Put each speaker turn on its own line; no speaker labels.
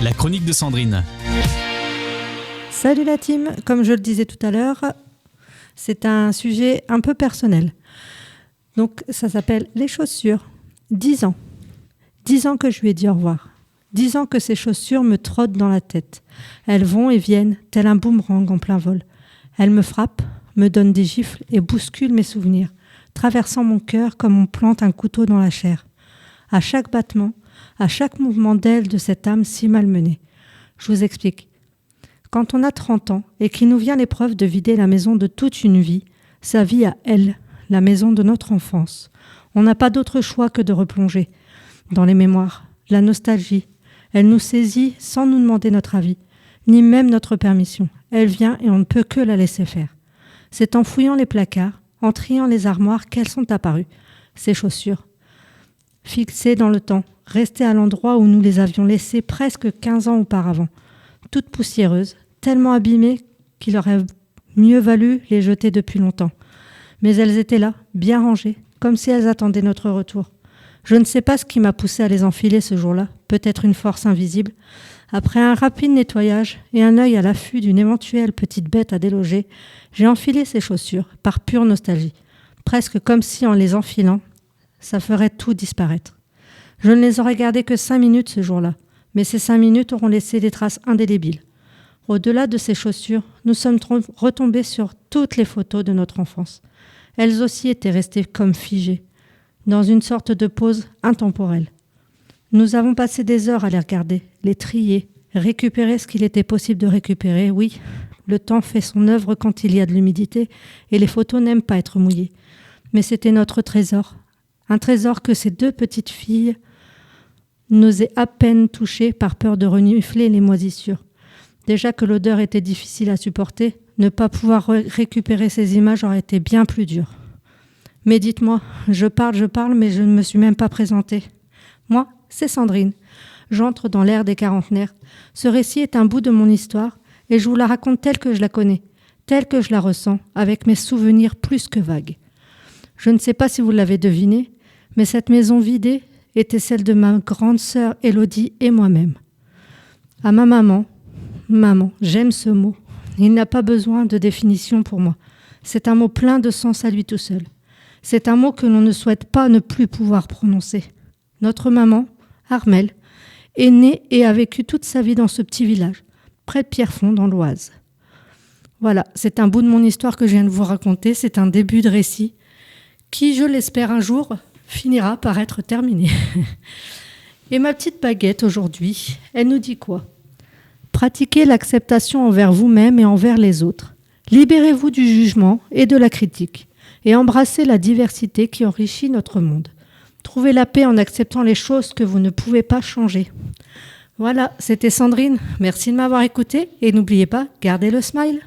La chronique de Sandrine.
Salut la team, comme je le disais tout à l'heure, c'est un sujet un peu personnel. Donc ça s'appelle les chaussures. 10 ans. 10 ans que je lui ai dit au revoir. 10 ans que ces chaussures me trottent dans la tête. Elles vont et viennent, tel un boomerang en plein vol. Elles me frappent, me donnent des gifles et bousculent mes souvenirs, traversant mon cœur comme on plante un couteau dans la chair. À chaque battement, à chaque mouvement d'aile de cette âme si malmenée. Je vous explique. Quand on a 30 ans et qu'il nous vient l'épreuve de vider la maison de toute une vie, sa vie à elle, la maison de notre enfance, on n'a pas d'autre choix que de replonger dans les mémoires, la nostalgie. Elle nous saisit sans nous demander notre avis, ni même notre permission. Elle vient et on ne peut que la laisser faire. C'est en fouillant les placards, en triant les armoires qu'elles sont apparues, ces chaussures. Fixées dans le temps, restées à l'endroit où nous les avions laissées presque 15 ans auparavant, toutes poussiéreuses, tellement abîmées qu'il aurait mieux valu les jeter depuis longtemps. Mais elles étaient là, bien rangées, comme si elles attendaient notre retour. Je ne sais pas ce qui m'a poussé à les enfiler ce jour-là, peut-être une force invisible. Après un rapide nettoyage et un œil à l'affût d'une éventuelle petite bête à déloger, j'ai enfilé ces chaussures par pure nostalgie, presque comme si en les enfilant, ça ferait tout disparaître. Je ne les aurais gardées que 5 minutes ce jour-là, mais ces 5 minutes auront laissé des traces indélébiles. Au-delà de ces chaussures, nous sommes retombés sur toutes les photos de notre enfance. Elles aussi étaient restées comme figées, dans une sorte de pause intemporelle. Nous avons passé des heures à les regarder, les trier, récupérer ce qu'il était possible de récupérer. Oui, le temps fait son œuvre quand il y a de l'humidité et les photos n'aiment pas être mouillées. Mais c'était notre trésor. Un trésor que ces 2 petites filles n'osaient à peine toucher par peur de renifler les moisissures. Déjà que l'odeur était difficile à supporter, ne pas pouvoir récupérer ces images aurait été bien plus dur. Mais dites-moi, je parle, mais je ne me suis même pas présentée. Moi, c'est Sandrine. J'entre dans l'ère des quarantenaires. Ce récit est un bout de mon histoire et je vous la raconte telle que je la connais, telle que je la ressens, avec mes souvenirs plus que vagues. Je ne sais pas si vous l'avez deviné, mais cette maison vidée était celle de ma grande sœur Élodie et moi-même. À ma maman, j'aime ce mot. Il n'a pas besoin de définition pour moi. C'est un mot plein de sens à lui tout seul. C'est un mot que l'on ne souhaite pas ne plus pouvoir prononcer. Notre maman, Armelle, est née et a vécu toute sa vie dans ce petit village, près de Pierrefonds, dans l'Oise. Voilà, c'est un bout de mon histoire que je viens de vous raconter. C'est un début de récit qui, je l'espère un jour, finira par être terminé. Et ma petite baguette aujourd'hui, elle nous dit quoi ? Pratiquez l'acceptation envers vous-même et envers les autres. Libérez-vous du jugement et de la critique et embrassez la diversité qui enrichit notre monde. Trouvez la paix en acceptant les choses que vous ne pouvez pas changer. Voilà, c'était Sandrine. Merci de m'avoir écouté et n'oubliez pas, gardez le smile.